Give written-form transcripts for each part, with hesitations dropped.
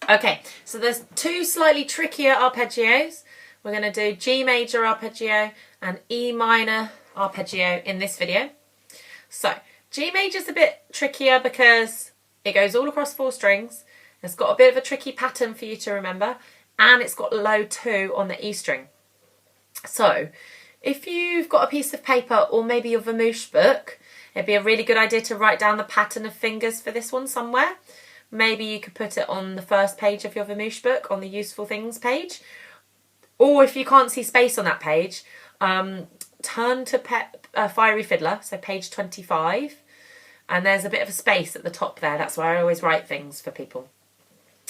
Okay, so there's two slightly trickier arpeggios. We're going to do G major arpeggio and E minor arpeggio in this video. So G major is a bit trickier because it goes all across 4 strings. It's got a bit of a tricky pattern for you to remember, and it's got low 2 on the E string. So if you've got a piece of paper or maybe your Vermouche book, it'd be a really good idea to write down the pattern of fingers for this one somewhere. Maybe you could put it on the first page of your Vermouche book, on the useful things page. Or if you can't see space on that page, turn to Fiery Fiddler, so page 25. And there's a bit of a space at the top there. That's where I always write things for people.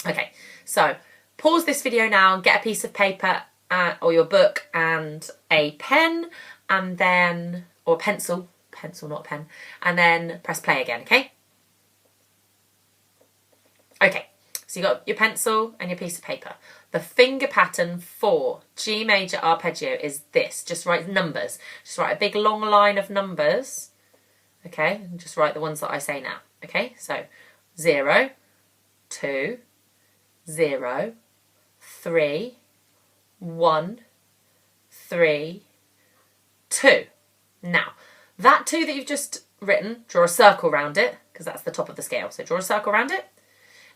Okay, so pause this video now and get a piece of paper or your book and a pen, and then, or a pencil, not a pen, and then press play again, okay? Okay, so you got your pencil and your piece of paper. The finger pattern for G major arpeggio is this. Just write numbers. Just write a big long line of numbers. Okay, and just write the ones that I say now. Okay, so 0, 2, 0, 3, 1, 3, 2. Now, that 2 that you've just written, draw a circle around it, because that's the top of the scale. So draw a circle around it.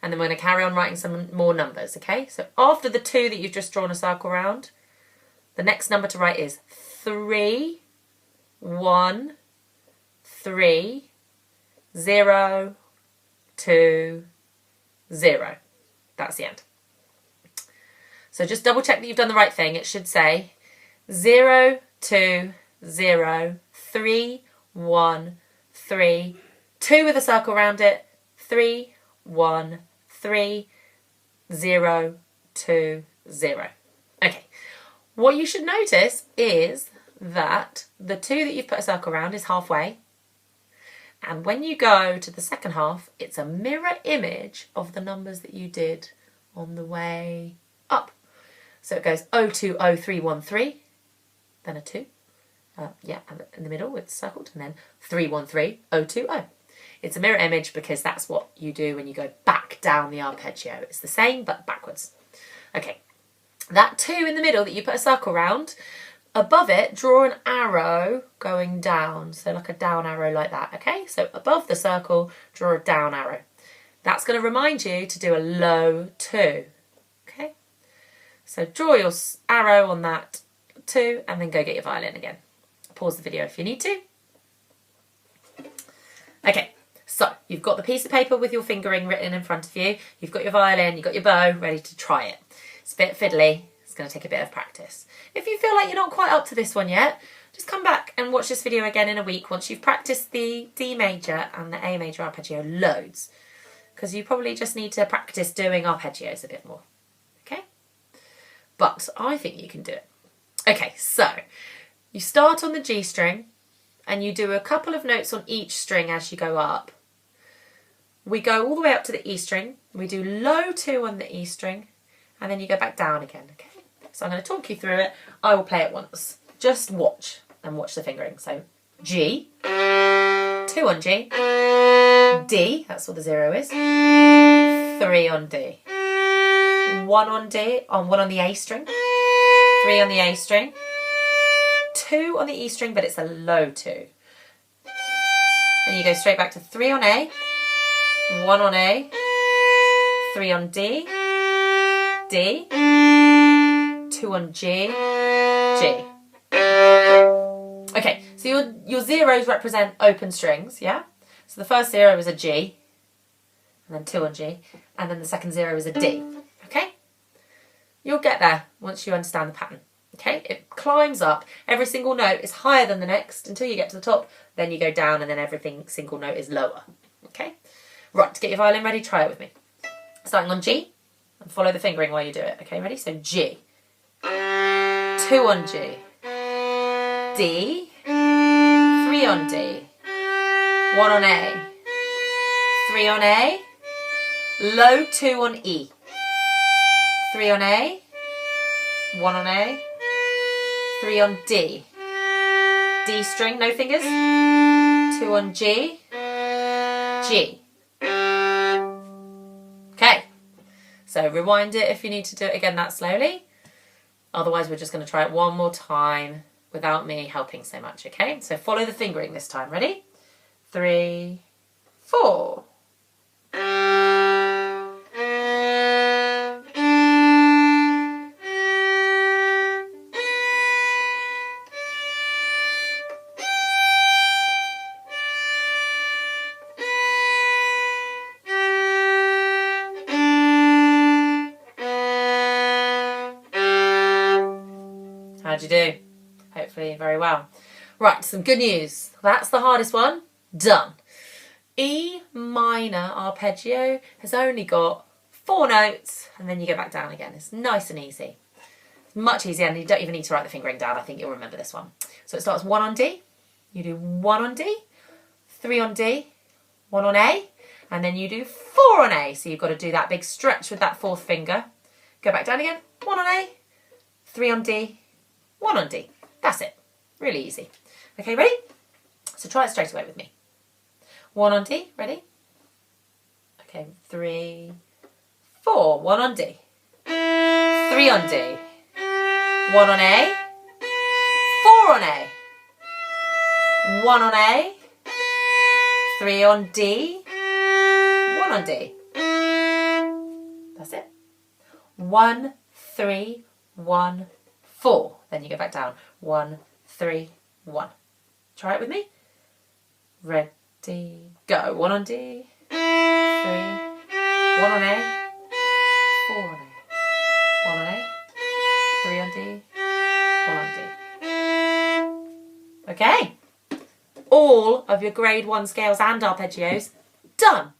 And then we're going to carry on writing some more numbers, okay? So after the 2 that you've just drawn a circle around, the next number to write is 3, 1, 3, 0, 2, 0. That's the end. So just double check that you've done the right thing. It should say 0, 2, 0, 3, 1, 3, 2 with a circle around it, 3, 1, 3, 0, 2, 0. Okay, what you should notice is that the 2 that you've put a circle around is halfway, and when you go to the second half, it's a mirror image of the numbers that you did on the way up. So it goes 0, 2, 0, 3, 1, 3, then a 2, and in the middle it's circled, and then 3, 1, 3, 0, 2, 0. It's a mirror image because that's what you do when you go back down the arpeggio. It's the same, but backwards. Okay, that 2 in the middle that you put a circle around, above it, draw an arrow going down. So like a down arrow like that, okay? So above the circle, draw a down arrow. That's going to remind you to do a low 2, okay? So draw your arrow on that 2 and then go get your violin again. Pause the video if you need to. Okay. So, you've got the piece of paper with your fingering written in front of you, you've got your violin, you've got your bow, ready to try it. It's a bit fiddly, it's going to take a bit of practice. If you feel like you're not quite up to this one yet, just come back and watch this video again in a week once you've practiced the D major and the A major arpeggio loads. Because you probably just need to practice doing arpeggios a bit more. Okay? But I think you can do it. Okay, so, you start on the G string and you do a couple of notes on each string as you go up. We go all the way up to the E string, we do low 2 on the E string, and then you go back down again, okay? So I'm going to talk you through it. I will play it once. Just watch, and watch the fingering. So, G, 2 on G, D, that's what the 0 is, 3 on D, 1 on D, 1 on the A string, 3 on the A string, 2 on the E string, but it's a low 2. And you go straight back to 3 on A, 1 on A, 3 on D, D, 2 on G, G. Okay, so your zeros represent open strings, yeah? So the first 0 is a G, and then 2 on G, and then the second 0 is a D, okay? You'll get there once you understand the pattern, okay? It climbs up. Every single note is higher than the next until you get to the top, then you go down, and then every single note is lower, okay? Right, to get your violin ready, try it with me. Starting on G, and follow the fingering while you do it. Okay, ready? So G, 2 on G, D, 3 on D, 1 on A, 3 on A, low 2 on E, 3 on A, 1 on A, 3 on D, D string, no fingers, 2 on G, G. Okay, So rewind it if you need to do it again that slowly. Otherwise, we're just going to try it one more time without me helping so much, okay? So follow the fingering this time. Ready? 3, 4. How'd you do? Hopefully very well. Right, some good news. That's the hardest one. Done. E minor arpeggio has only got 4 notes, and then you go back down again. It's nice and easy. It's much easier, and you don't even need to write the fingering down. I think you'll remember this one. So it starts 1 on D. You do 1 on D, 3 on D, 1 on A, and then you do 4 on A. So you've got to do that big stretch with that 4th finger. Go back down again. 1 on A, 3 on D, 1 on D. That's it. Really easy. Okay, ready? So try it straight away with me. 1 on D, ready? Okay, 3, 4. 1 on D. 3 on D. 1 on A. 4 on A. 1 on A. 3 on D. 1 on D. That's it. 1, 3, 1, 4. Then you go back down. 1, 3, 1. Try it with me. Ready, go. 1 on D, 3, 1 on A, 4 on A, 1 on A, 3 on D, 1 on D. Okay. All of your grade 1 scales and arpeggios done.